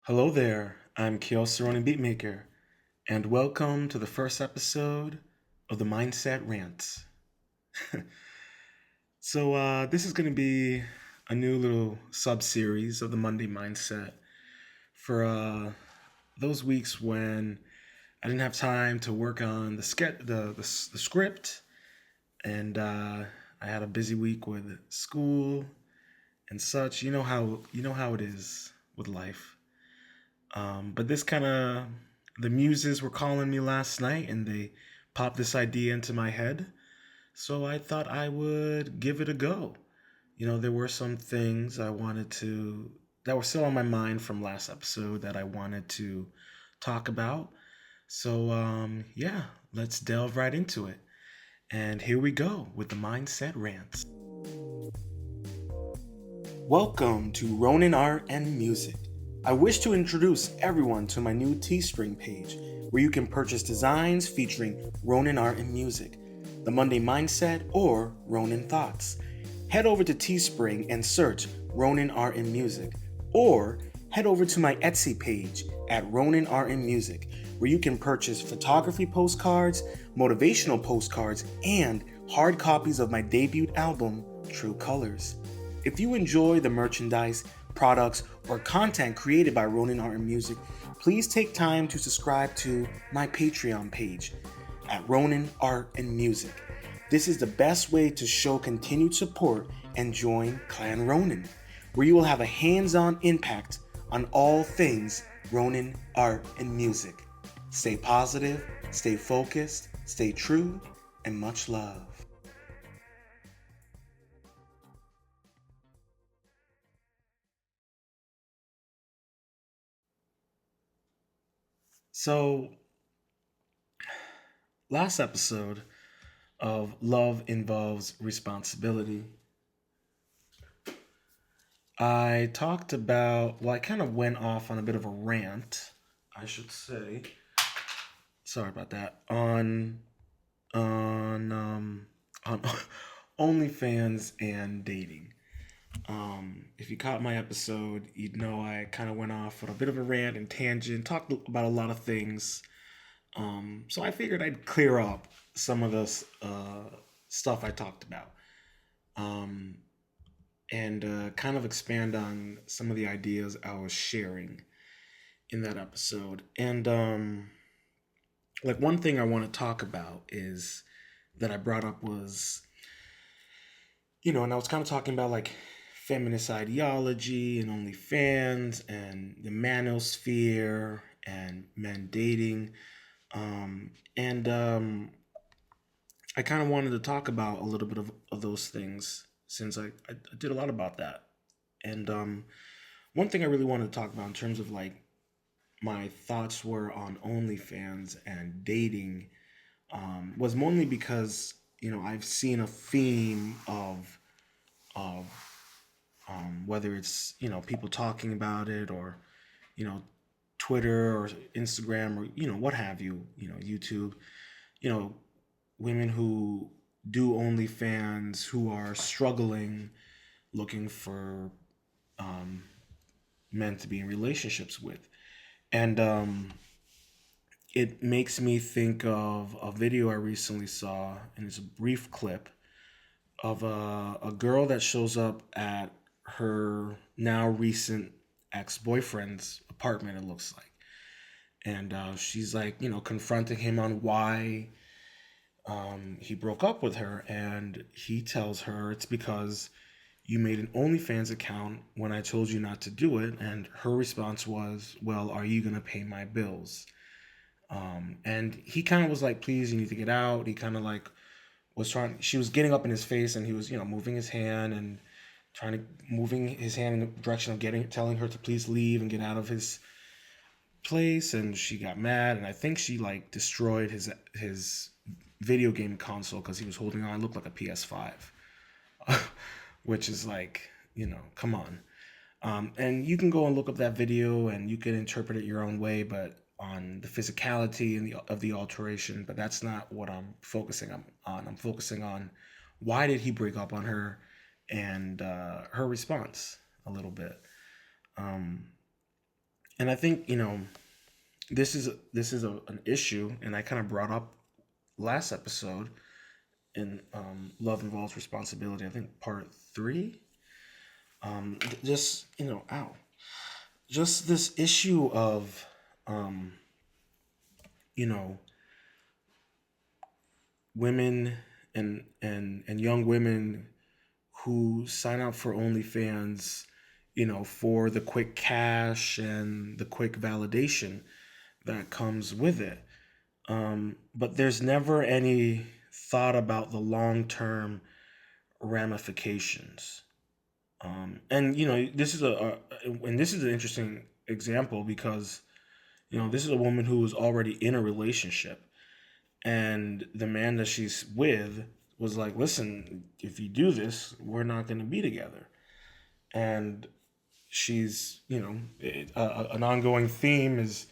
Hello there, I'm Kyo Cerrone Beatmaker, and welcome to the first episode of the Mindset Rants. This is going to be a new little sub series of the Monday Mindset for those weeks when I didn't have time to work on the script, and I had a busy week with school and such. You know how it is with life. But this kind of, the muses were calling me last night and they popped this idea into my head. So I thought I would give it a go. There were some things that were still on my mind from last episode that I wanted to talk about. Yeah, let's delve right into it. And here we go with the Mindset Rants. Welcome to Ronin Art and Music. I wish to introduce everyone to my new Teespring page, where you can purchase designs featuring Ronin Art and Music, the Monday Mindset, or Ronin Thoughts. Head over to Teespring and search Ronin Art and Music, or head over to my Etsy page at Ronin Art and Music, where you can purchase photography postcards, motivational postcards, and hard copies of my debut album, True Colors. If you enjoy the merchandise, products, or content created by Ronin Art and Music, please take time to subscribe to my Patreon page at Ronin Art and Music. This is the best way to show continued support and join Clan Ronin, where you will have a hands-on impact on all things Ronin Art and Music. Stay positive, stay focused, stay true, and much love. So, last episode of Love Involves Responsibility, I kind of went off on a bit of a rant, I should say. Sorry about that. On OnlyFans and dating. If you caught my episode, you'd know I kind of went off on a bit of a rant and tangent, talked about a lot of things. So I figured I'd clear up some of this stuff I talked about, um, and kind of expand on some of the ideas I was sharing in that episode. And like one thing I want to talk about is that I brought up was, and I was kind of talking about like feminist ideology and OnlyFans and the manosphere and men dating. And I kind of wanted to talk about a little bit of those things since I did a lot about that. And one thing I really wanted to talk about in terms of like my thoughts were on OnlyFans and dating was mainly because I've seen a theme of whether it's people talking about it or you know Twitter or Instagram or what have you, YouTube, you know women who do OnlyFans who are struggling, looking for um, men to be in relationships with, and it makes me think of a video I recently saw, and it's a brief clip of a girl that shows up at her now recent ex-boyfriend's apartment, it looks like. And she's like, confronting him on why he broke up with her. And he tells her it's because you made an OnlyFans account when I told you not to do it. And her response was, well, are you going to pay my bills? And he kind of was like, please, you need to get out. He kind of like she was getting up in his face, and he was, moving his hand and moving his hand in the direction of telling her to please leave and get out of his place. And she got mad, and I think she like destroyed his video game console because he was holding on. It looked like a PS5, which is like, come on. And you can go and look up that video, and you can interpret it your own way, but on the physicality and of the alteration. But that's not what I'm focusing on. I'm focusing on why did he break up on her, and her response a little bit. Um, And I think, this is an issue, and I kind of brought up last episode in Love Involves Responsibility, I think part three. Just, ow. Just this issue of, um, you know, women and young women who sign up for OnlyFans, for the quick cash and the quick validation that comes with it. But there's never any thought about the long term ramifications. And this is an interesting example because this is a woman who was already in a relationship, and the man that she's with was like, "Listen, if you do this, we're not going to be together." And she's, an ongoing theme is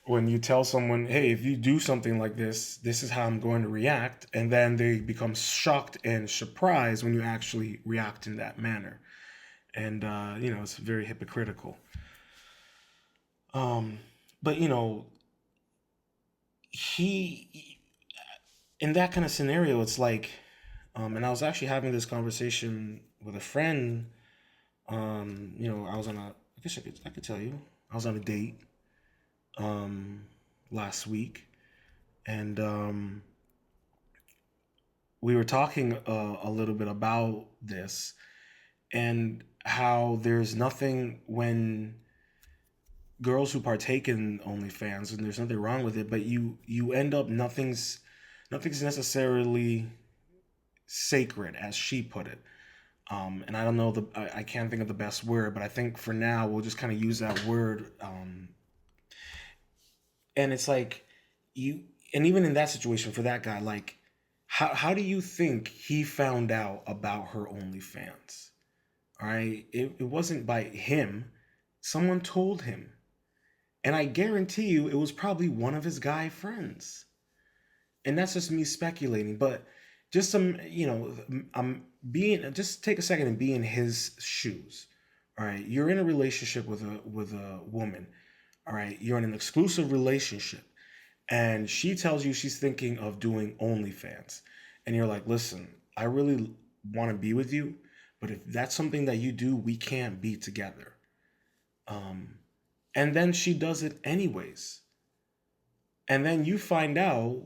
when you tell someone, "Hey, if you do something like this is how I'm going to react," and then they become shocked and surprised when you actually react in that manner. And it's very hypocritical. Um, but he in that kind of scenario, it's like, and I was actually having this conversation with a friend. I was on a, I guess I could tell you, I was on a date um, last week, and we were talking a little bit about this and how there's nothing when girls who partake in OnlyFans, and there's nothing wrong with it, but you end up nothing's necessarily sacred, as she put it. And I don't know I can't think of the best word, but I think for now we'll just kind of use that word. And it's like you, and even in that situation for that guy, like how do you think he found out about her OnlyFans? All right, it wasn't by him. Someone told him, and I guarantee you it was probably one of his guy friends. And that's just me speculating, but just some, I'm being, just take a second and be in his shoes. All right, you're in a relationship with a woman. All right, you're in an exclusive relationship, and she tells you she's thinking of doing OnlyFans, and you're like, listen, I really want to be with you, but if that's something that you do, we can't be together. Um, and then she does it anyways, and then you find out,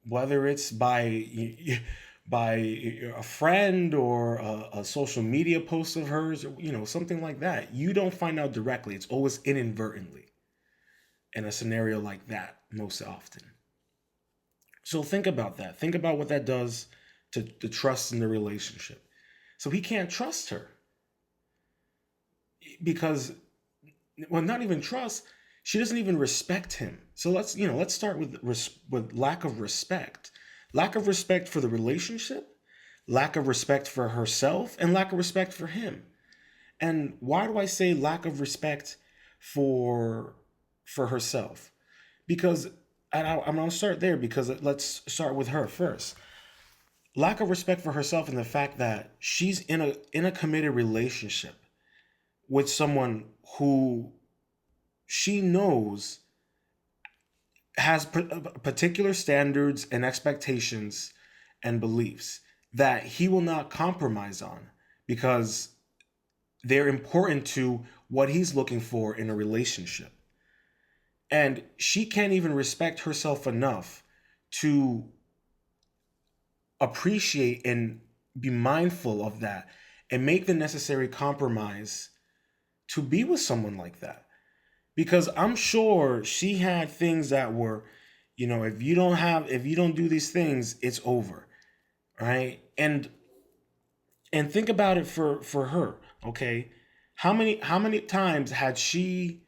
whether it's by a friend or a social media post of hers, or something like that. You don't find out directly. It's always inadvertently in a scenario like that, most often. So think about that. Think about what that does to the trust in the relationship. So he can't trust her because, well, not even trust. She doesn't even respect him. So let's start with lack of respect. Lack of respect for the relationship, lack of respect for herself, and lack of respect for him. And why do I say lack of respect for herself? Because, and I'm going to start there because let's start with her first. Lack of respect for herself and the fact that she's in a committed relationship with someone who she knows has particular standards and expectations and beliefs that he will not compromise on because they're important to what he's looking for in a relationship. And she can't even respect herself enough to appreciate and be mindful of that and make the necessary compromise to be with someone like that. Because I'm sure she had things that were, if you don't do these things, it's over. Right? And think about it for her, okay? How many times had she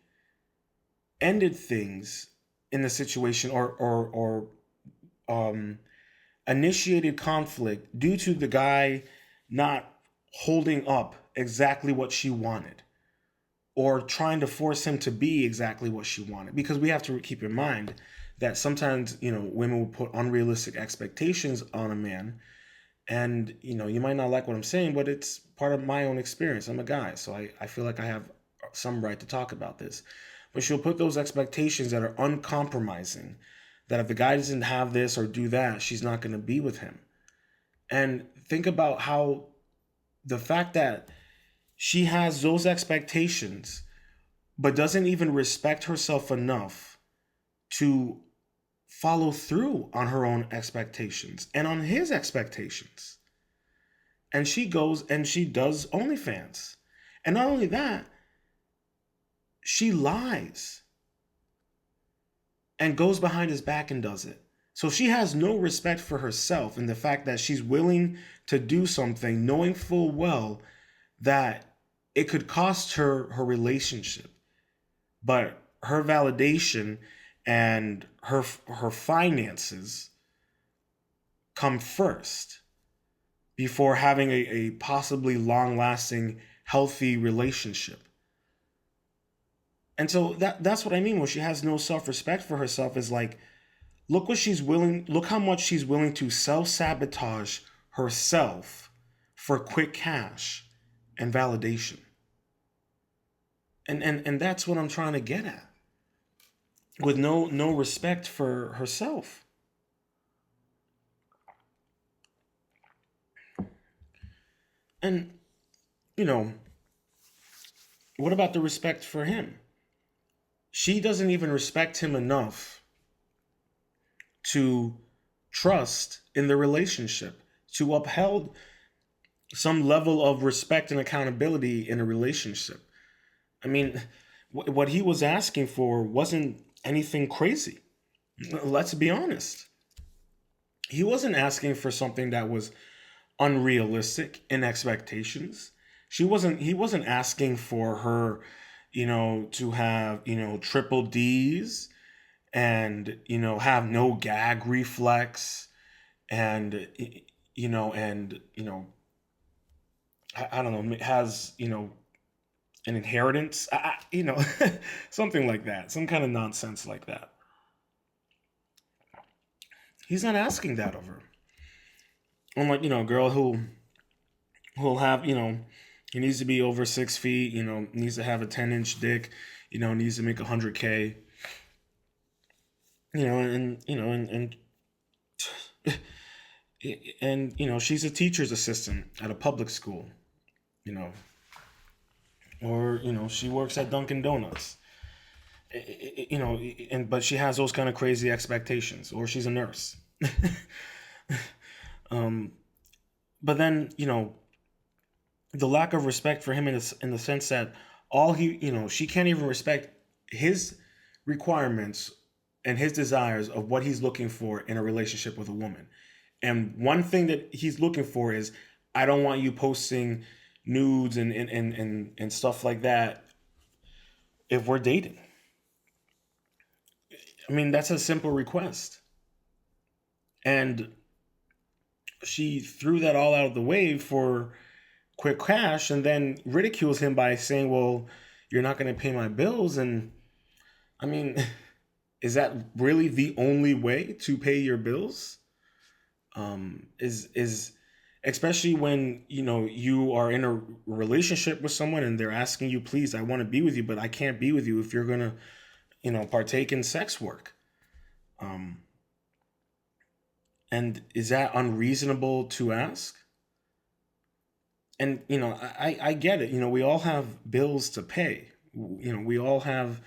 ended things in the situation, or initiated conflict due to the guy not holding up exactly what she wanted, or trying to force him to be exactly what she wanted? Because we have to keep in mind that sometimes women will put unrealistic expectations on a man. And you might not like what I'm saying, but it's part of my own experience. I'm a guy, so I feel like I have some right to talk about this. But she'll put those expectations that are uncompromising, that if the guy doesn't have this or do that, she's not going to be with him. And think about how the fact that she has those expectations, but doesn't even respect herself enough to follow through on her own expectations and on his expectations. And she goes and she does OnlyFans. And not only that, she lies and goes behind his back and does it. So she has no respect for herself in the fact that she's willing to do something knowing full well that it could cost her her relationship. But her validation and her finances come first before having a possibly long-lasting, healthy relationship. And so that's what I mean when she has no self-respect for herself, is like, look how much she's willing to self-sabotage herself for quick cash and validation. And that's what I'm trying to get at. With no respect for herself. And, you know, what about the respect for him? She doesn't even respect him enough to trust in the relationship, to uphold some level of respect and accountability in a relationship. I mean, what he was asking for wasn't anything crazy. Let's be honest. He wasn't asking for something that was unrealistic in expectations. He wasn't asking for her, to have, triple D's and, have no gag reflex and, I don't know, has, an inheritance, something like that, some kind of nonsense like that. He's not asking that of her. Unlike, a girl who'll have, he needs to be over 6 feet, needs to have a 10-inch dick, needs to make 100K, and she's a teacher's assistant at a public school, or she works at Dunkin' Donuts, but she has those kind of crazy expectations, or she's a nurse. But then, the lack of respect for him in the sense that she can't even respect his requirements and his desires of what he's looking for in a relationship with a woman. And one thing that he's looking for is, I don't want you posting nudes and stuff like that if we're dating. I mean, that's a simple request. And she threw that all out of the way for quick cash and then ridicules him by saying, well, you're not going to pay my bills. And I mean, is that really the only way to pay your bills? Is especially when, you are in a relationship with someone and they're asking you, please, I want to be with you, but I can't be with you if you're going to, partake in sex work. And is that unreasonable to ask? And, I get it. We all have bills to pay. We all have,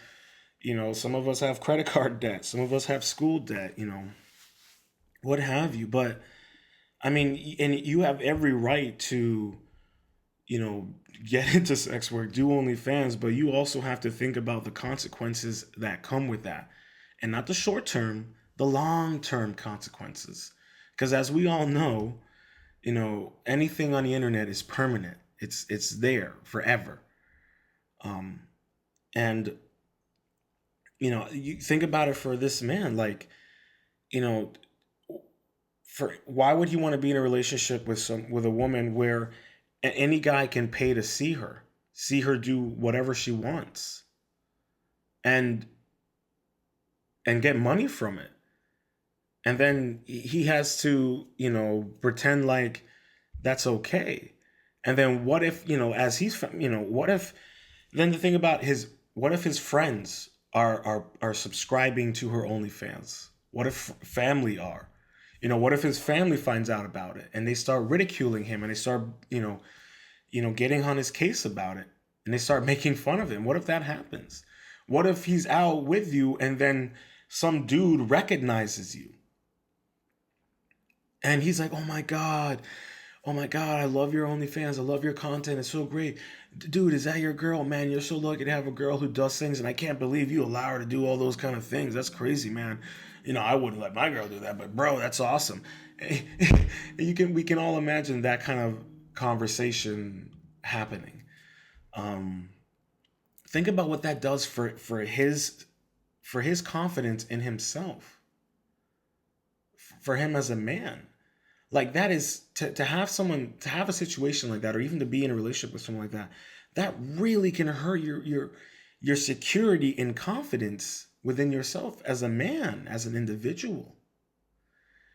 some of us have credit card debt. Some of us have school debt, what have you. But, I mean, and you have every right to, get into sex work, do OnlyFans, but you also have to think about the consequences that come with that. And not the short term, the long term consequences. Because as we all know, anything on the internet is permanent. It's there forever. And you think about it for this man, like, for why would he want to be in a relationship with a woman where any guy can pay to see her do whatever she wants and get money from it? And then he has to, pretend like that's okay. And then what if, what if Then the thing about his, what if his friends are subscribing to her OnlyFans? What if family are? What if his family finds out about it and they start ridiculing him and they start, getting on his case about it and they start making fun of him? What if that happens? What if he's out with you and then some dude recognizes you and he's like, oh my God, I love your OnlyFans. I love your content. It's so great. Dude, is that your girl? Man, you're so lucky to have a girl who does things, and I can't believe you allow her to do all those kind of things. That's crazy, man. I wouldn't let my girl do that, but bro, that's awesome. We can all imagine that kind of conversation happening. Um, think about what that does for his confidence in himself, for him as a man. Like that is to have someone to have a situation like that, or even to be in a relationship with someone like that, that really can hurt your security and confidence within yourself as a man, as an individual.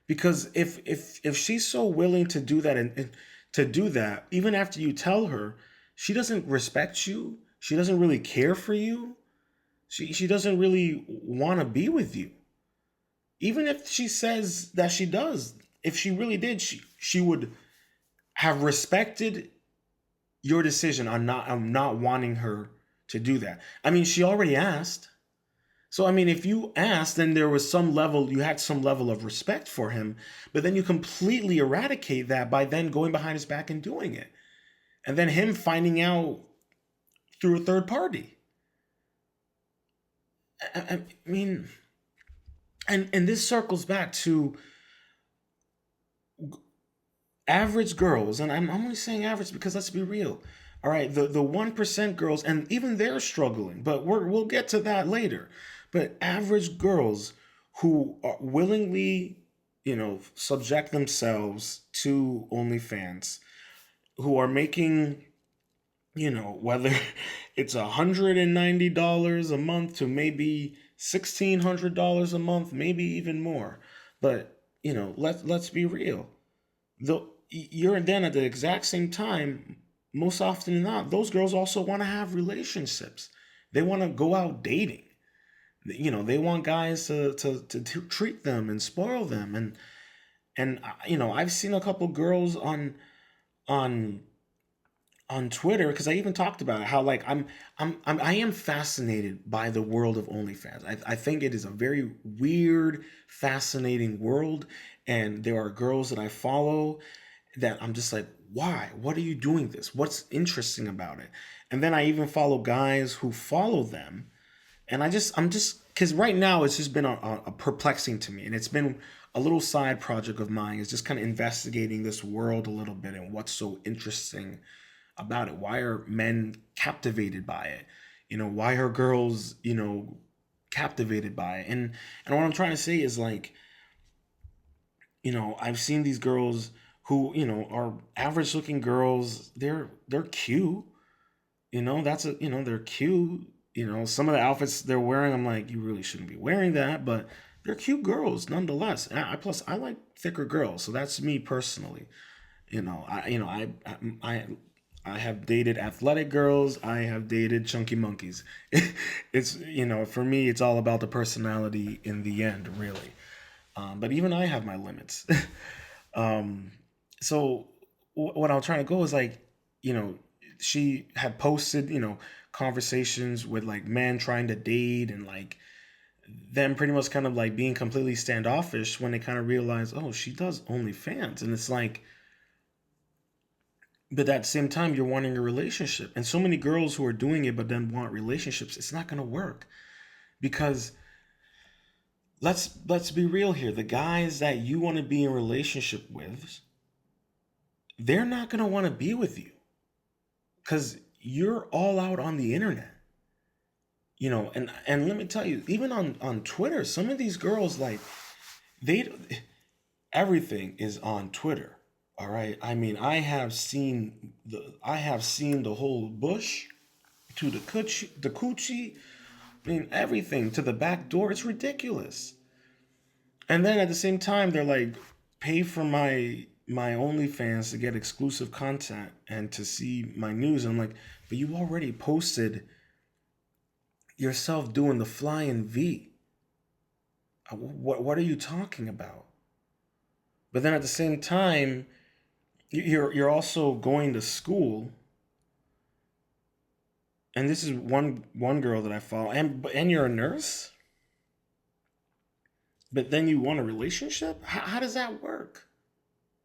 Because if she's so willing to do that, and to do that even after you tell her, she doesn't respect you, she doesn't really care for you, she doesn't really want to be with you. Even if she says that she does, if she really did, she would have respected your decision on not wanting her to do that. I mean, she already asked. So I mean, if you asked, then you had some level of respect for him, but then you completely eradicate that by then going behind his back and doing it. And then him finding out through a third party. I mean, and this circles back to average girls, and I'm only saying average because let's be real. All right, the 1% girls, and even they're struggling, but we'll get to that later. But average girls who are willingly, subject themselves to OnlyFans, who are making, whether it's $190 a month to maybe $1,600 a month, maybe even more. But let's be real. You're then at the exact same time, most often than not, those girls also want to have relationships. They want to go out dating. They want guys to treat them and spoil them. And I've seen a couple girls on on Twitter, because I even talked about it, how like I am fascinated by the world of OnlyFans. I think it is a very weird, fascinating world, and there are girls that I follow that I'm just like, why? What are you doing this? What's interesting about it? And then I even follow guys who follow them, and I'm just because right now it's just been a perplexing to me, and it's been a little side project of mine. Is just kind of investigating this world a little bit and what's so interesting about it. Why are men captivated by it? Why are girls, captivated by it? And what I'm trying to say is like, I've seen these girls who, are average looking girls. They're cute. They're cute. Some of the outfits they're wearing, I'm like, you really shouldn't be wearing that, but they're cute girls nonetheless. And plus I like thicker girls, so that's me personally. I have dated athletic girls. I have dated chunky monkeys. It's, for me, it's all about the personality in the end, really. But even I have my limits. um, so what I'm trying to go is like, you know, she had posted, conversations with like men trying to date, and like them pretty much kind of like being completely standoffish when they kind of realize, oh, she does OnlyFans. And it's like, but at the same time, you're wanting a relationship. And so many girls who are doing it but then want relationships, it's not going to work. Because let's be real here. The guys that you want to be in relationship with, they're not going to want to be with you because you're all out on the internet. And let me tell you, even on Twitter, some of these girls, like, they everything is on Twitter. All right. I mean, I have seen the whole bush to the coochie. I mean, everything to the back door. It's ridiculous. And then at the same time, they're like, pay for my OnlyFans to get exclusive content and to see my news. And I'm like, but you already posted yourself doing the flying V. What are you talking about? But then at the same time, you're also going to school, and this is one girl that I follow, and you're a nurse, but then you want a relationship. How does that work?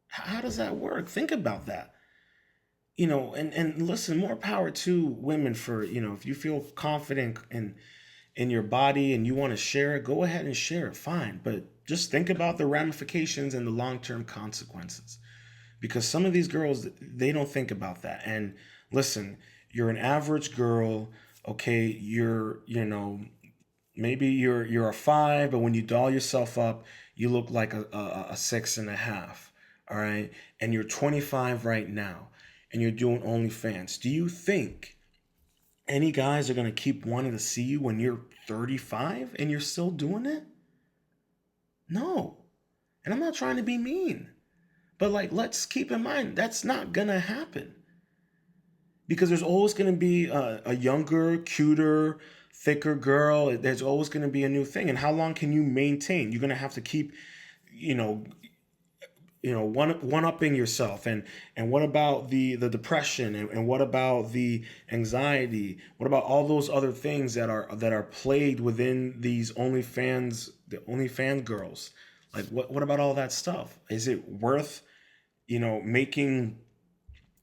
How does that work? Think about that. And listen, more power to women for, if you feel confident in your body and you want to share it, go ahead and share it, fine. But just think about the ramifications and the long-term consequences. Because some of these girls, they don't think about that. And listen, you're an average girl, okay? Maybe you're a 5, but when you doll yourself up, you look like a 6.5. All right, and you're 25 right now, and you're doing OnlyFans. Do you think any guys are gonna keep wanting to see you when you're 35 and you're still doing it? No. And I'm not trying to be mean, but like, let's keep in mind that's not gonna happen, because there's always going to be a younger, cuter, thicker girl. There's always going to be a new thing. And how long can you maintain? You're going to have to keep, you know, one upping yourself. And what about the depression, and what about the anxiety? What about all those other things that are played within these the OnlyFans girls? Like, what about all that stuff? Is it worth, making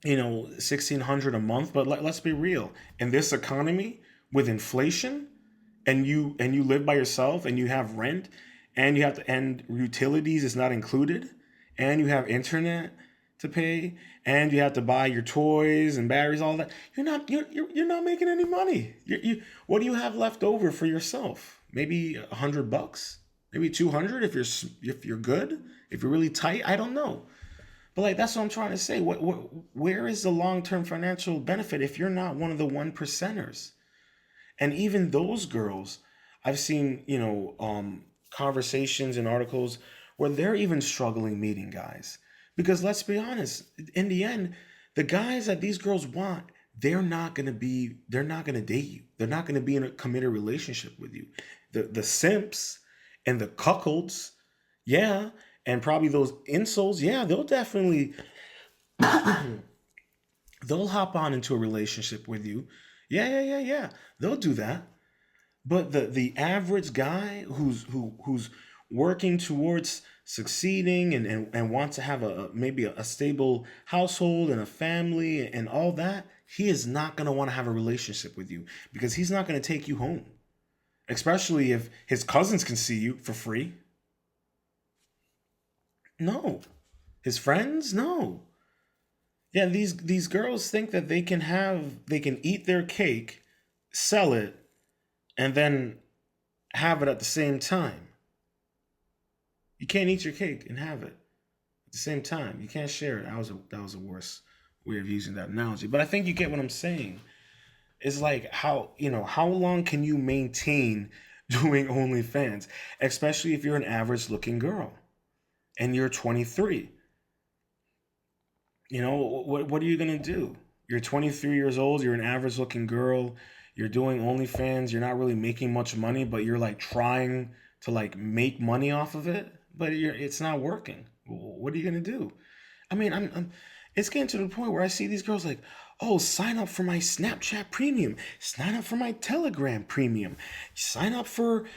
1,600 a month? But let's be real, in this economy with inflation, and you live by yourself, and you have rent, and you have to, and utilities is not included, and you have internet to pay, and you have to buy your toys and batteries, all that. You're not making any money. What do you have left over for yourself? Maybe $100, maybe 200 if you're good, if you're really tight. I don't know. But like, that's what I'm trying to say. Where is the long-term financial benefit if you're not one of the one percenters? And even those girls, I've seen, conversations and articles where they're even struggling meeting guys. Because let's be honest, in the end, the guys that these girls want, they're not gonna date you. They're not gonna be in a committed relationship with you. The simps and the cuckolds, yeah, and probably those insoles, yeah, they'll hop on into a relationship with you. Yeah, yeah, yeah, yeah. They'll do that. But the average guy who's working towards succeeding, and wants to have maybe a stable household and a family and all that, he is not going to want to have a relationship with you, because he's not going to take you home. Especially if his cousins can see you for free. No. His friends? No. Yeah, these girls think that they can eat their cake, sell it, and then have it at the same time. You can't eat your cake and have it at the same time. You can't share it. That was a worse way of using that analogy. But I think you get what I'm saying. It's like, how long can you maintain doing OnlyFans, especially if you're an average looking girl and you're 23? What are you gonna do? You're 23 years old. You're an average looking girl. You're doing OnlyFans. You're not really making much money, but you're like trying to like make money off of it. But it's not working. What are you gonna do? I mean, it's getting to the point where I see these girls like, oh, sign up for my Snapchat Premium, sign up for my Telegram Premium, sign up for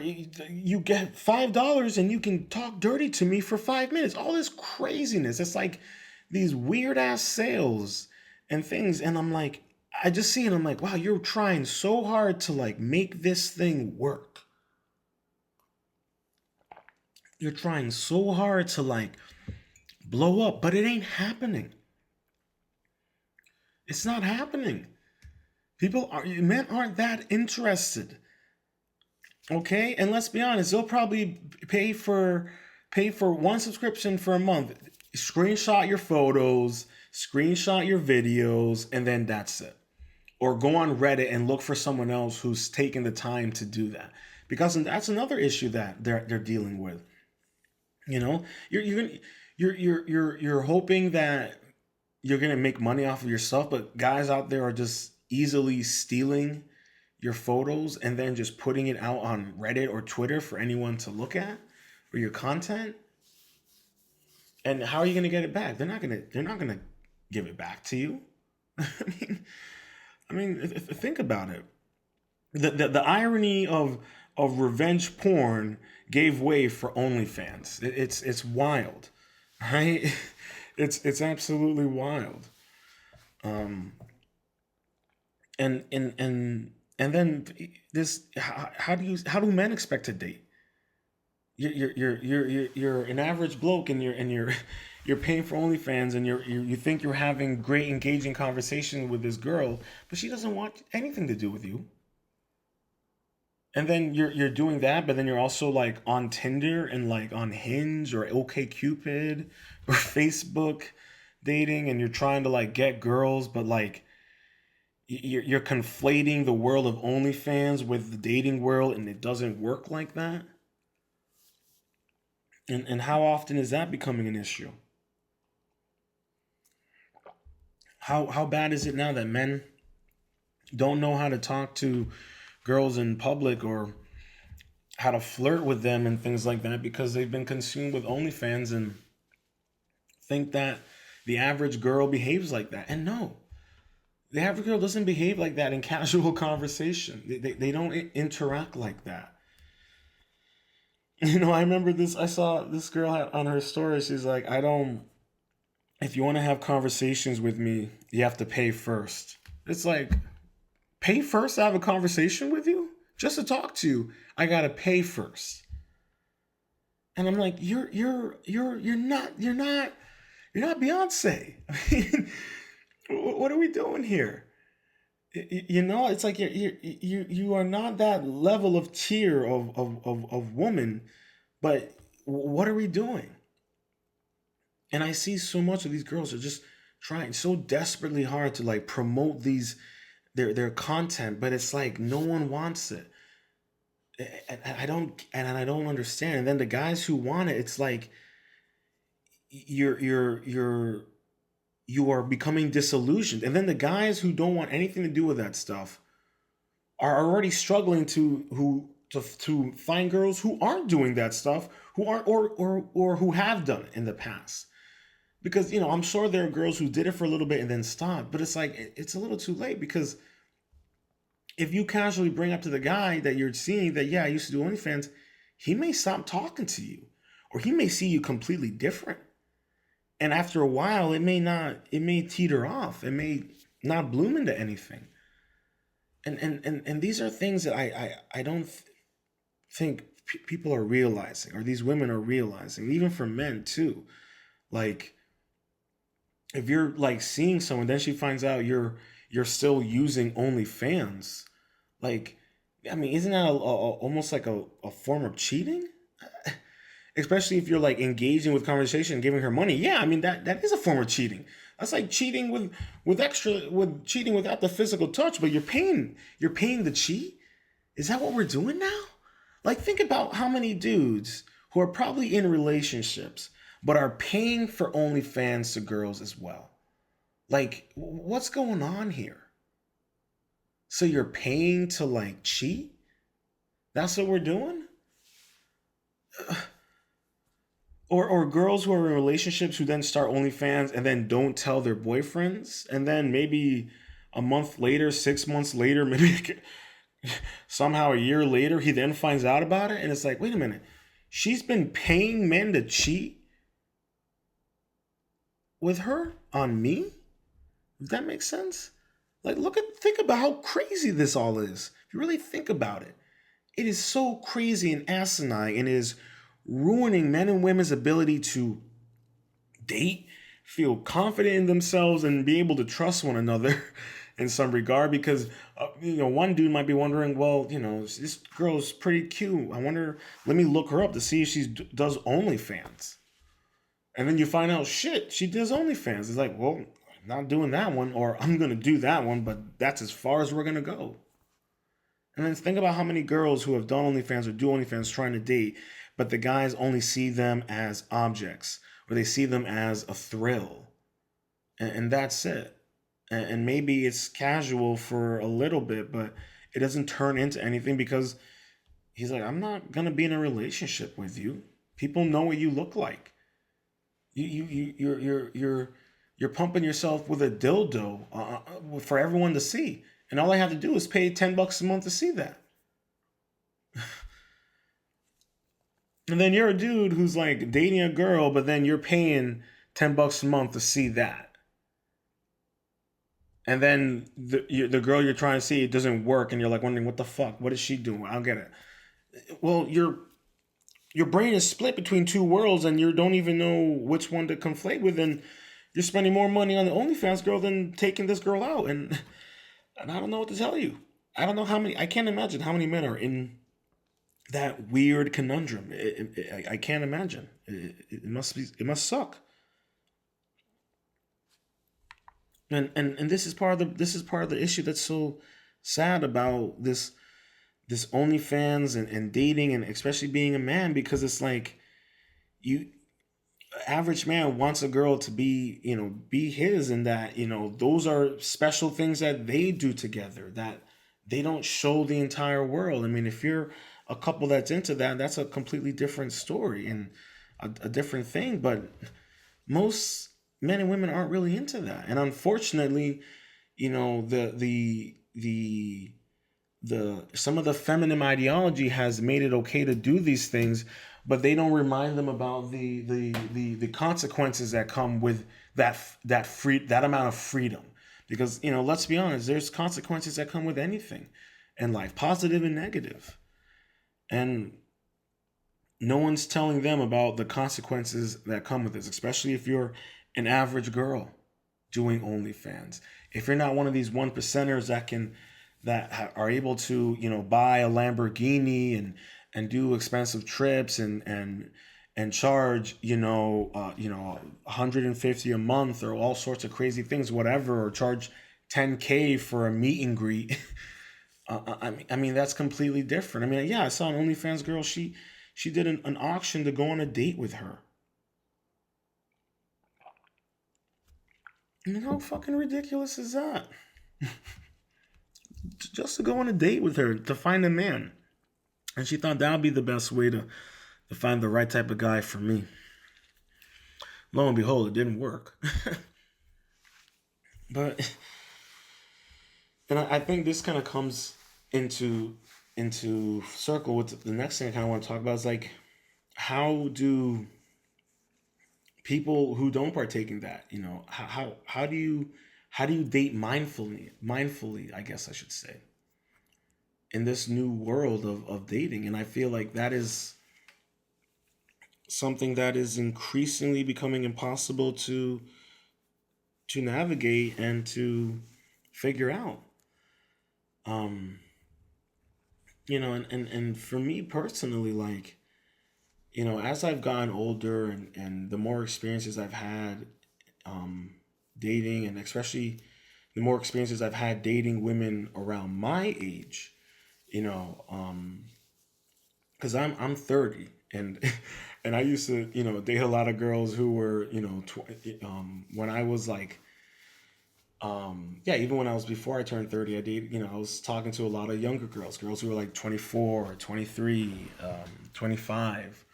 you get $5 and you can talk dirty to me for 5 minutes. All this craziness. It's like these weird ass sales and things, and I'm like, I just see it. I'm like, wow, you're trying so hard to like make this thing work. You're trying so hard to like blow up, but it ain't happening. It's not happening. Men aren't that interested. Okay? And let's be honest, they'll probably pay for one subscription for a month. Screenshot your photos, screenshot your videos, and then that's it. Or go on Reddit and look for someone else who's taken the time to do that. Because that's another issue that they're dealing with. You're hoping that you're gonna make money off of yourself, but guys out there are just easily stealing your photos and then just putting it out on Reddit or Twitter for anyone to look at, or your content. And how are you going to get it back? They're not going to give it back to you. I mean, think about it. The irony of revenge porn gave way for OnlyFans. It's wild, right? It's absolutely wild. Um, and then this, how do men expect to date? You're an average bloke, and you're paying for OnlyFans, and you think you're having great engaging conversation with this girl, but she doesn't want anything to do with you. And then you're doing that, but then you're also like on Tinder and like on Hinge or OK Cupid or Facebook dating, and you're trying to like get girls, but like you're conflating the world of OnlyFans with the dating world, and it doesn't work like that. And how often is that becoming an issue? How bad is it now that men don't know how to talk to girls in public, or how to flirt with them and things like that, because they've been consumed with OnlyFans and think that the average girl behaves like that? And no, the average girl doesn't behave like that in casual conversation. They don't interact like that. I remember this. I saw this girl on her story. She's like, I don't, if you want to have conversations with me, you have to pay first. It's like, pay first to have a conversation with you? Just to talk to you, I gotta pay first. And I'm like, you're not Beyonce. I mean, what are we doing here? It's like you are not that level of tier of woman, but what are we doing? And I see so much of these girls are just trying so desperately hard to like promote their content, but it's like no one wants it. And I don't understand. And then the guys who want it, it's like you are becoming disillusioned. And then the guys who don't want anything to do with that stuff are already struggling to find girls who aren't doing that stuff, who aren't or who have done it in the past. Because I'm sure there are girls who did it for a little bit and then stopped, but it's like it's a little too late, because if you casually bring up to the guy that you're seeing that, yeah, I used to do OnlyFans, he may stop talking to you, or he may see you completely different. And after a while, it may teeter off. It may not bloom into anything. And these are things that I don't think people are realizing, or these women are realizing, even for men too. Like, if you're like seeing someone, then she finds out you're still using OnlyFans. Like, I mean, isn't that almost like a form of cheating? Especially if you're like engaging with conversation and giving her money. Yeah, I mean that is a form of cheating. That's like cheating with cheating without the physical touch, but you're paying the cheat. Is that what we're doing now? Like, think about how many dudes who are probably in relationships but are paying for OnlyFans to girls as well. Like, what's going on here? So you're paying to like cheat? That's what we're doing? Or girls who are in relationships who then start OnlyFans and then don't tell their boyfriends, and then maybe a month later, 6 months later, maybe somehow a year later, he then finds out about it, and it's like, wait a minute, she's been paying men to cheat with her on me? Does that make sense? Like, think about how crazy this all is. If you really think about it, it is so crazy and asinine, and is ruining men and women's ability to date, feel confident in themselves, and be able to trust one another in some regard. Because one dude might be wondering, well, this girl's pretty cute. I wonder, let me look her up to see if she does OnlyFans. And then you find out, shit, she does OnlyFans. It's like, well, I'm not doing that one, or I'm gonna do that one, but that's as far as we're gonna go. And then think about how many girls who have done OnlyFans or do OnlyFans trying to date, but the guys only see them as objects, or they see them as a thrill. And that's it. And maybe it's casual for a little bit, but it doesn't turn into anything because he's like, I'm not gonna be in a relationship with you. People know what you look like. You're pumping yourself with a dildo for everyone to see, and all I have to do is pay $10 a month to see that. And then you're a dude who's like dating a girl, but then you're paying $10 a month to see that. And then the girl you're trying to see, it doesn't work, and you're like wondering what the fuck, what is she doing? I don't get it. Well, your brain is split between two worlds, and you don't even know which one to conflate with, and you're spending more money on the OnlyFans girl than taking this girl out, and I don't know what to tell you. I don't know how many. I can't imagine how many men are in that weird conundrum. I can't imagine. It must be. It must suck. And this is part of the issue that's so sad about this OnlyFans and dating, and especially being a man, because it's like you average man wants a girl to be, be his, and that, those are special things that they do together that they don't show the entire world. I mean, if you're a couple that's into that, that's a completely different story and a different thing. But most men and women aren't really into that. And unfortunately, the some of the feminine ideology has made it okay to do these things, but they don't remind them about the consequences that come with that amount of freedom. Because let's be honest, there's consequences that come with anything in life, positive and negative, and no one's telling them about the consequences that come with this, especially if you're an average girl doing OnlyFans. If you're not one of these one percenters that are able to, buy a Lamborghini and do expensive trips and charge, 150 a month or all sorts of crazy things, whatever, or charge 10K for a meet and greet. I mean, that's completely different. I mean, yeah, I saw an OnlyFans girl. She did an auction to go on a date with her. I mean, how fucking ridiculous is that? Just to go on a date with her to find a man. And she thought that would be the best way to find the right type of guy for me. Lo and behold, it didn't work. But and I think this kind of comes into circle with the next thing I kind of want to talk about is like, how do people who don't partake in that, how do you date mindfully, I guess I should say, in this new world of dating? And I feel like that is something that is increasingly becoming impossible to navigate and to figure out. Um, and for me personally, like, as I've gotten older and the more experiences I've had um, dating, and especially the more experiences I've had dating women around my age, because I'm 30, and and I used to date a lot of girls who were when I was like yeah, even when I was before I turned 30, I dated, I was talking to a lot of younger girls who were like 24, 23, 25.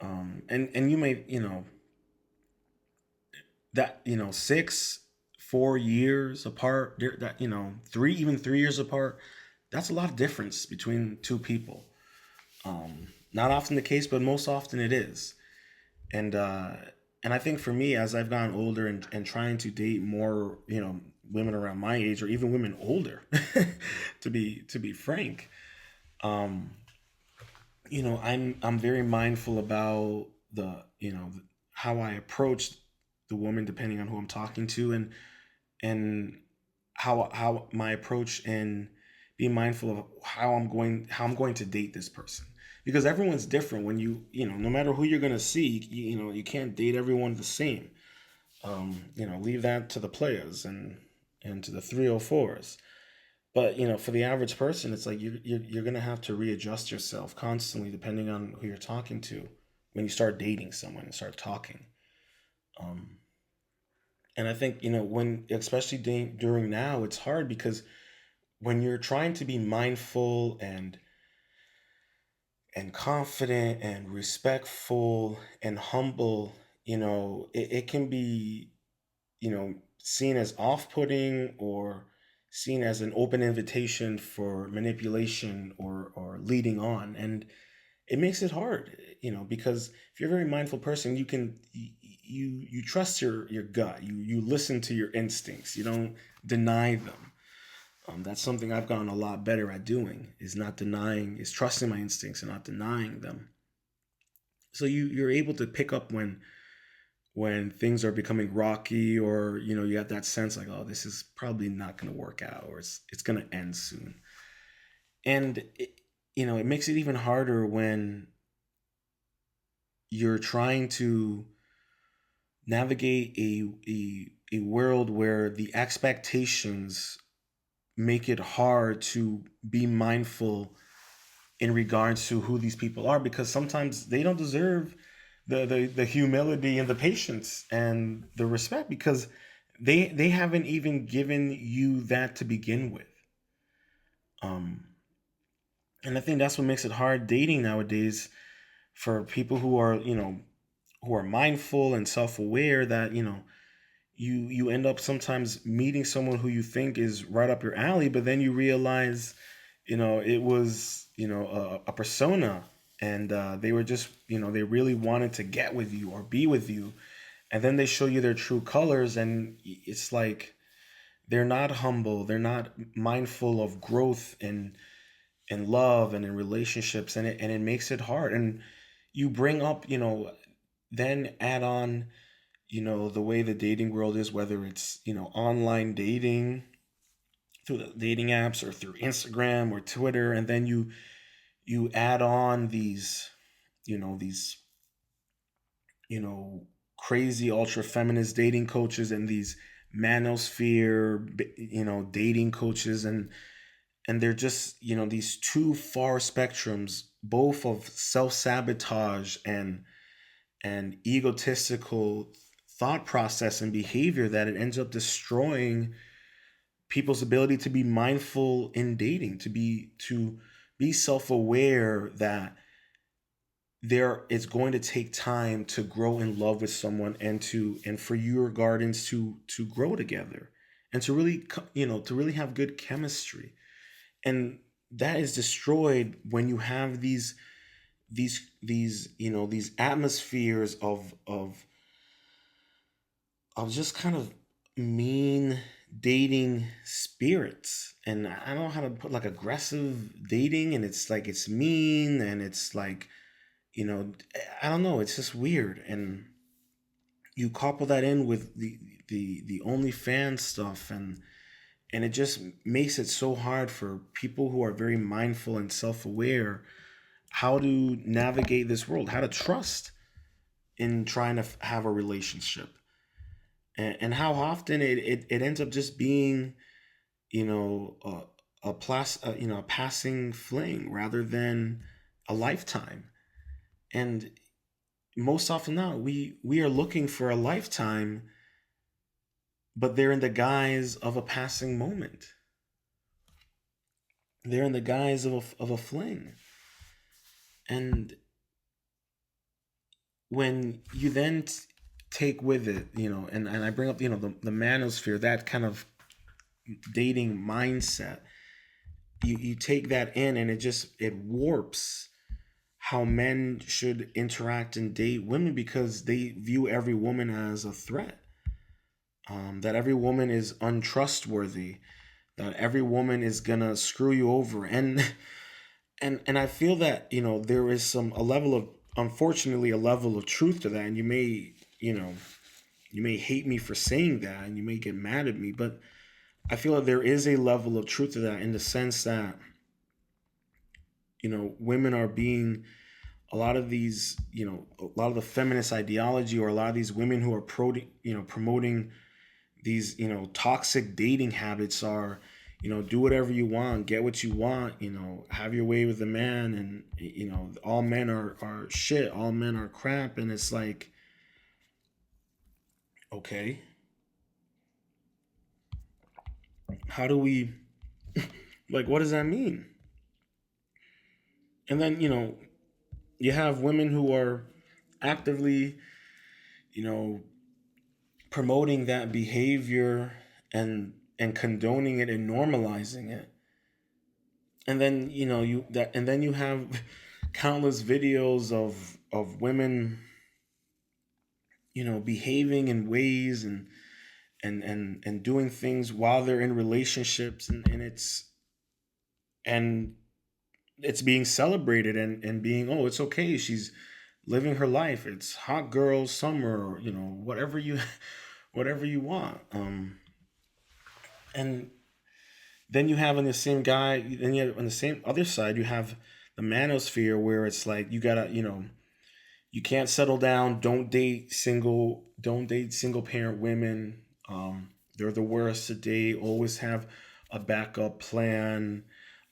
And you may, that, 4 years apart, that, 3 years apart, that's a lot of difference between two people. Not often the case, but most often it is. And, uh, and I think for me, as I've gotten older and trying to date more, women around my age or even women older, to be frank, um, I'm very mindful about how I approach the woman depending on who I'm talking to, and how my approach, and be mindful of how I'm going to date this person, because everyone's different. When no matter who you're gonna see, you can't date everyone the same. Leave that to the players and to the 304s. But for the average person, it's like you're gonna have to readjust yourself constantly depending on who you're talking to when you start dating someone and start talking. Um, and I think when, especially during now, it's hard because when you're trying to be mindful and confident and respectful and humble, it can be, seen as off-putting or seen as an open invitation for manipulation or leading on. And it makes it hard, because if you're a very mindful person, you trust your gut. You listen to your instincts. You don't deny them. That's something I've gotten a lot better at doing, is trusting my instincts and not denying them. So you're able to pick up when things are becoming rocky, or you have that sense like, oh, this is probably not going to work out, or it's going to end soon. And it makes it even harder when you're trying to navigate a world where the expectations make it hard to be mindful in regards to who these people are, because sometimes they don't deserve the humility and the patience and the respect, because they haven't even given you that to begin with. um and I think that's what makes it hard dating nowadays for people who are mindful and self-aware, that you end up sometimes meeting someone who you think is right up your alley, but then you realize it was a persona, and they were just they really wanted to get with you or be with you, and then they show you their true colors, and it's like they're not humble, they're not mindful of growth and love and in relationships, and it makes it hard. And you bring up, then add on, the way the dating world is, whether it's online dating through the dating apps or through Instagram or Twitter, and then you add on these you know crazy ultra feminist dating coaches and these manosphere dating coaches, and they're just these two far spectrums, both of self-sabotage and egotistical thought process and behavior, that it ends up destroying people's ability to be mindful in dating, to be self-aware that there it's going to take time to grow in love with someone, and for your gardens to grow together, and to really to really have good chemistry. And that is destroyed when you have these atmospheres of just kind of mean dating spirits. And I don't know how to put, like, aggressive dating, and it's like it's mean, and it's like, you know I don't know, it's just weird. And you couple that in with the OnlyFans stuff, and it just makes it so hard for people who are very mindful and self-aware how to navigate this world, how to trust in trying to have a relationship, and how often it ends up just being a passing fling rather than a lifetime. And most often now we are looking for a lifetime, but they're in the guise of a passing moment, they're in the guise of a fling. And when you then take with it, and I bring up, the manosphere, that kind of dating mindset, you take that in, and it warps how men should interact and date women, because they view every woman as a threat, that every woman is untrustworthy, that every woman is gonna screw you over. And I feel that there is a level of, unfortunately, a level of truth to that. And you may hate me for saying that, and you may get mad at me, but I feel like there is a level of truth to that, in the sense that women are being, a lot of these, a lot of the feminist ideology, or a lot of these women who are promoting these toxic dating habits are, do whatever you want, get what you want, have your way with the man, and all men are shit, all men are crap. And it's like, okay, how do we Like, what does that mean? And then, you have women who are actively, you know, promoting that behavior and condoning it and normalizing it. And then, and then you have countless videos of women, behaving in ways and doing things while they're in relationships, and it's being celebrated and being, oh, it's okay, she's living her life, it's hot girl summer, or whatever you whatever you want. And then you have on the same guy then you have on the same other side, you have the manosphere, where it's like, you gotta, you can't settle down, don't date single parent women. They're the worst to date, always have a backup plan.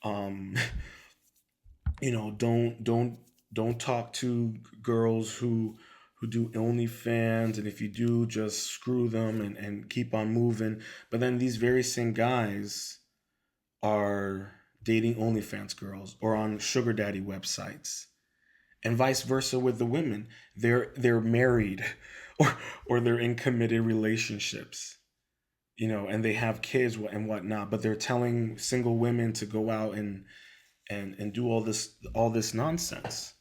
um don't talk to girls who do OnlyFans, and if you do, just screw them and keep on moving. But then these very same guys are dating OnlyFans girls or on sugar daddy websites, and vice versa with the women. They're married or they're in committed relationships, and they have kids and whatnot, but they're telling single women to go out and do all this nonsense.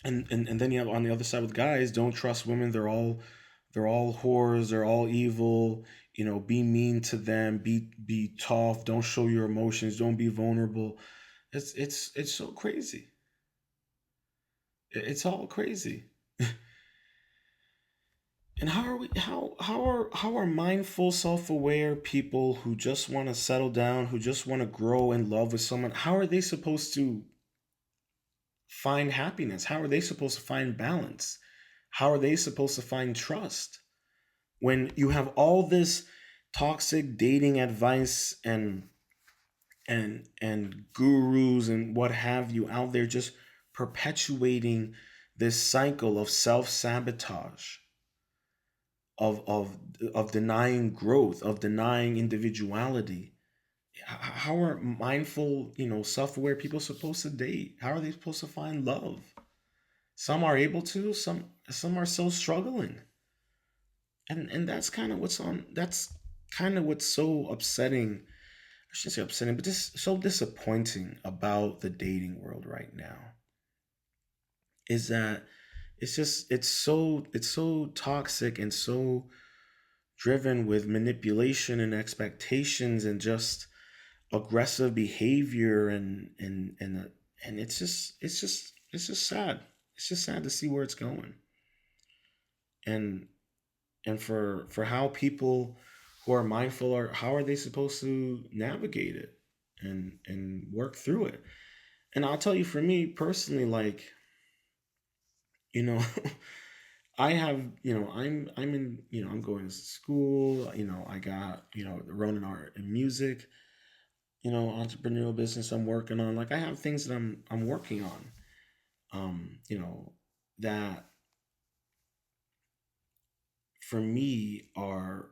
And then you have on the other side with guys, don't trust women, they're all whores, they're all evil. Be mean to them, be tough, don't show your emotions, don't be vulnerable. It's so crazy. It's all crazy. And how are mindful, self-aware people who just want to settle down, who just want to grow in love with someone, how are they supposed to find happiness? How are they supposed to find balance? How are they supposed to find trust when you have all this toxic dating advice and gurus and what have you out there, just perpetuating this cycle of self-sabotage, of denying growth, of denying individuality? How are mindful, self-aware people supposed to date? How are they supposed to find love? Some are able to, some are still struggling. And that's kind of what's so upsetting. I shouldn't say upsetting, but just so disappointing about the dating world right now, is that it's so toxic and so driven with manipulation and expectations and just aggressive behavior, and it's just sad. It's just sad to see where it's going. And for how people who are mindful are, how are they supposed to navigate it and work through it? And I'll tell you, for me personally, like, you know I have, I'm in, I'm going to school, I got, running art and music, entrepreneurial business I'm working on. Like, I have things that I'm working on, that for me are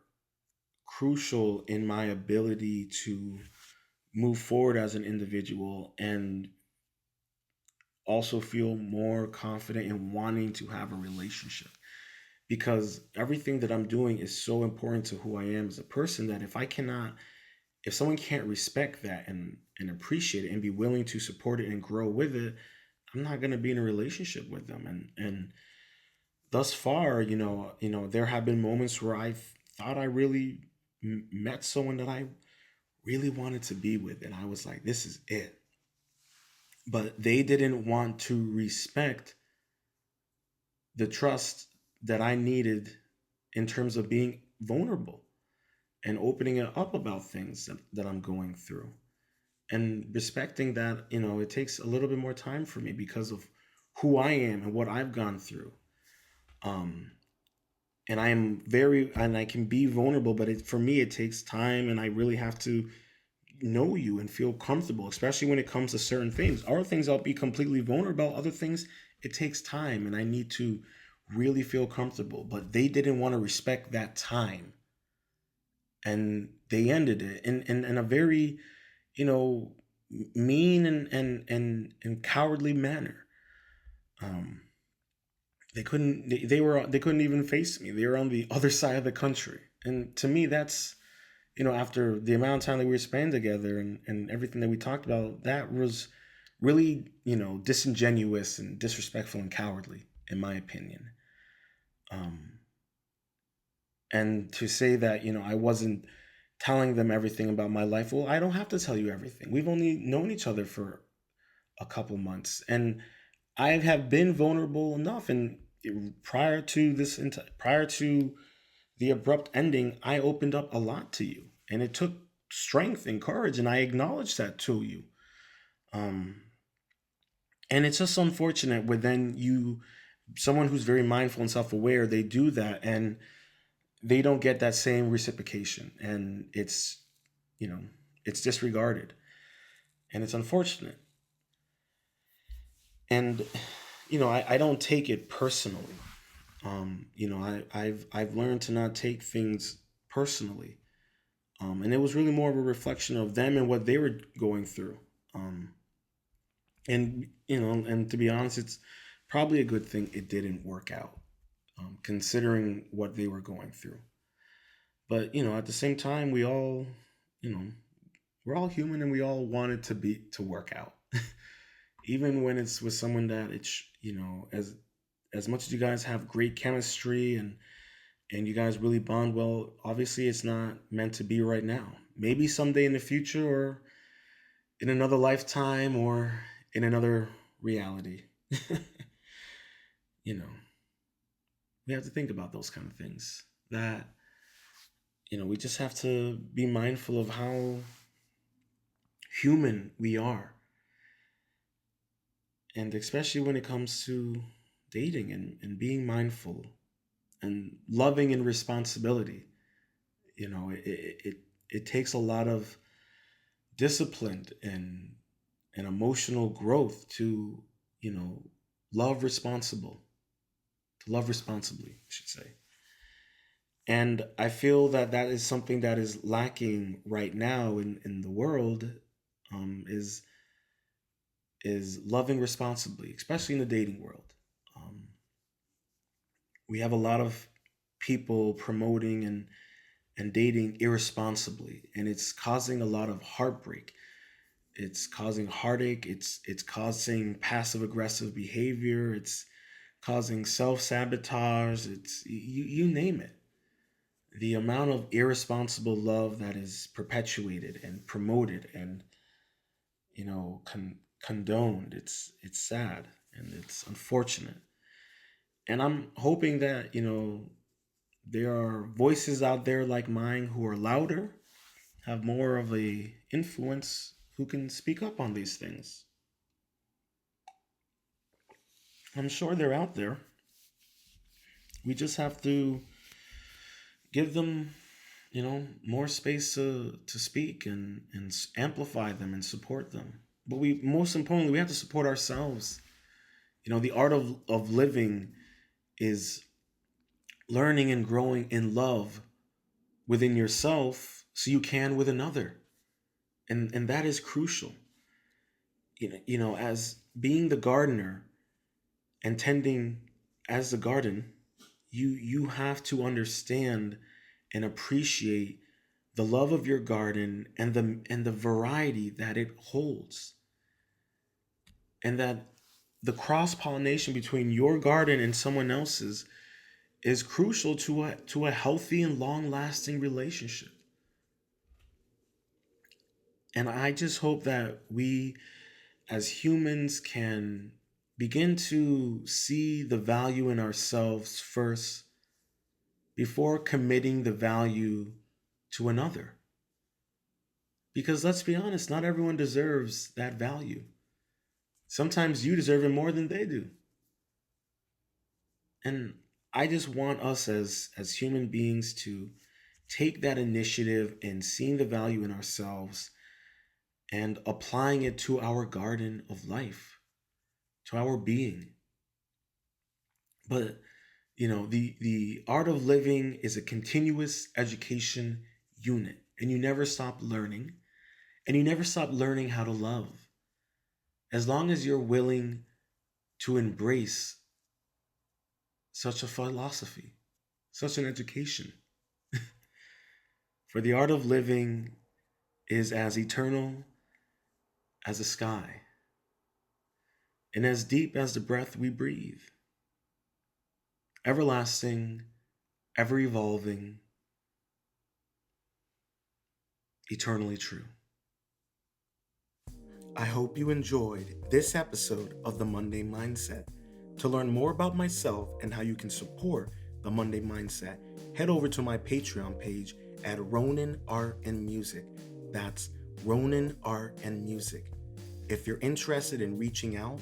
crucial in my ability to move forward as an individual, and also feel more confident in wanting to have a relationship, because everything that I'm doing is so important to who I am as a person, that if someone can't respect that and appreciate it and be willing to support it and grow with it, I'm not going to be in a relationship with them. And thus far, there have been moments where I thought I really met someone that I really wanted to be with, and I was like, this is it. But they didn't want to respect the trust that I needed in terms of being vulnerable and opening it up about things that I'm going through, and respecting that, it takes a little bit more time for me because of who I am and what I've gone through. Um, and I can be vulnerable, but for me, it takes time, and I really have to know you and feel comfortable, especially when it comes to certain things. Other things I'll be completely vulnerable. Other things, it takes time, and I need to really feel comfortable. But they didn't want to respect that time, and they ended it in a very, you know, mean and cowardly manner. Um, they couldn't even face me. They were on the other side of the country, and to me, that's, after the amount of time that we were spending together and everything that we talked about, that was really, disingenuous and disrespectful and cowardly, in my opinion. Um, and to say that, I wasn't telling them everything about my life, well, I don't have to tell you everything. We've only known each other for a couple months, and I have been vulnerable enough. And prior to the abrupt ending, I opened up a lot to you, and it took strength and courage, and I acknowledge that to you. Um, and it's just unfortunate when then someone who's very mindful and self-aware, they do that and they don't get that same reciprocation, and you know, it's disregarded, and it's unfortunate. And I don't take it personally. I've learned to not take things personally. And it was really more of a reflection of them and what they were going through. Um, and to be honest, it's probably a good thing it didn't work out, considering what they were going through. But at the same time, you know, we're all human, and we all want it to work out, even when it's with someone that it's as much as you guys have great chemistry and you guys really bond well. Obviously, it's not meant to be right now. Maybe someday in the future, or in another lifetime, or in another reality. you know, we have to think about those kind of things. That we just have to be mindful of how human we are, and especially when it comes to dating and being mindful and loving and responsibility. It takes a lot of discipline and emotional growth to you know love responsible to love responsibly, I should say. And I feel that that is something that is lacking right now in the world. Um, is is loving responsibly, especially in the dating world. um, we have a lot of people promoting and dating irresponsibly, and it's causing a lot of heartbreak. It's causing heartache. It's causing passive aggressive behavior. It's causing self sabotage. It's you name it. The amount of irresponsible love that is perpetuated and promoted and condoned. It's sad, and it's unfortunate. And I'm hoping that there are voices out there like mine who are louder, have more of a influence, who can speak up on these things. I'm sure they're out there. We just have to give them, more space to speak and amplify them and support them. But we most importantly, we have to support ourselves. The art of living is learning and growing in love within yourself so you can with another. And that is crucial. As being the gardener and tending as the garden, you have to understand and appreciate the love of your garden and the variety that it holds, and that the cross pollination between your garden and someone else's is crucial to a healthy and long lasting relationship. And I just hope that we as humans can begin to see the value in ourselves first before committing the value to another. Because let's be honest, not everyone deserves that value. Sometimes you deserve it more than they do. And I just want us as human beings to take that initiative in seeing the value in ourselves and applying it to our garden of life, to our being. But the art of living is a continuous education unit, and you never stop learning, And you never stop learning how to love. As long as you're willing to embrace such a philosophy, such an education. For the art of living is as eternal as the sky and as deep as the breath we breathe, everlasting, ever evolving, eternally true. I hope you enjoyed this episode of The Monday Mindset. To learn more about myself and how you can support The Monday Mindset, head over to my Patreon page at Ronin Art and Music. That's Ronin Art and Music. If you're interested in reaching out,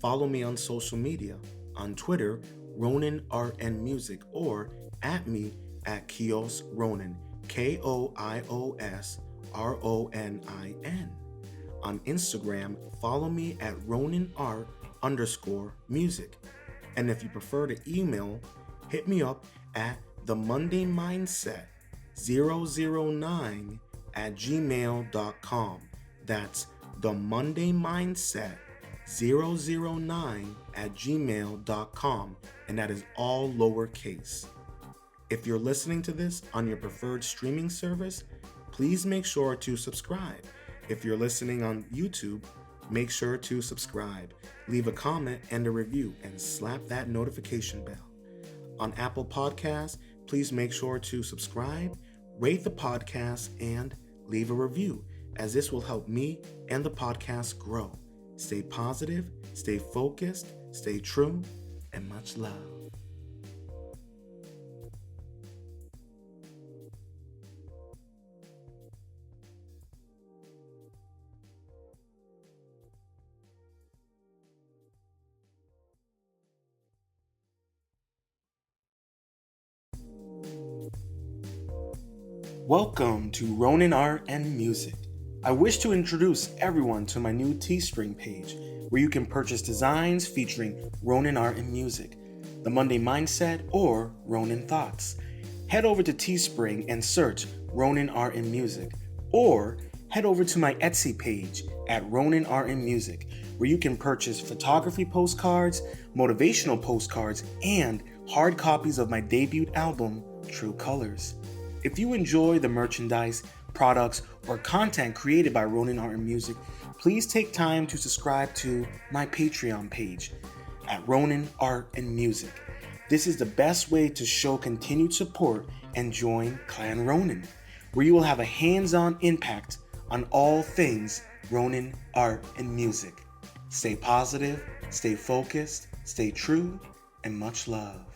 follow me on social media. On Twitter, Ronin Art and Music, or at me at Kios Ronin, KioosRonin. On Instagram, follow me at RoninArt_music. And if you prefer to email, hit me up at themondaymindset009@gmail.com. That's themondaymindset009@gmail.com. And that is all lowercase. If you're listening to this on your preferred streaming service, please make sure to subscribe. If you're listening on YouTube, make sure to subscribe, leave a comment and a review, and slap that notification bell. On Apple Podcasts, please make sure to subscribe, rate the podcast, and leave a review, as this will help me and the podcast grow. Stay positive, stay focused, stay true, and much love. Welcome to Ronin Art and Music. I wish to introduce everyone to my new Teespring page, where you can purchase designs featuring Ronin Art and Music, The Monday Mindset, or Ronin Thoughts. Head over to Teespring and search Ronin Art and Music, or head over to my Etsy page at Ronin Art and Music, where you can purchase photography postcards, motivational postcards, and hard copies of my debut album, True Colors. If you enjoy the merchandise, products, or content created by Ronin Art and Music, please take time to subscribe to my Patreon page at Ronin Art and Music. This is the best way to show continued support and join Clan Ronin, where you will have a hands-on impact on all things Ronin Art and Music. Stay positive, stay focused, stay true, and much love.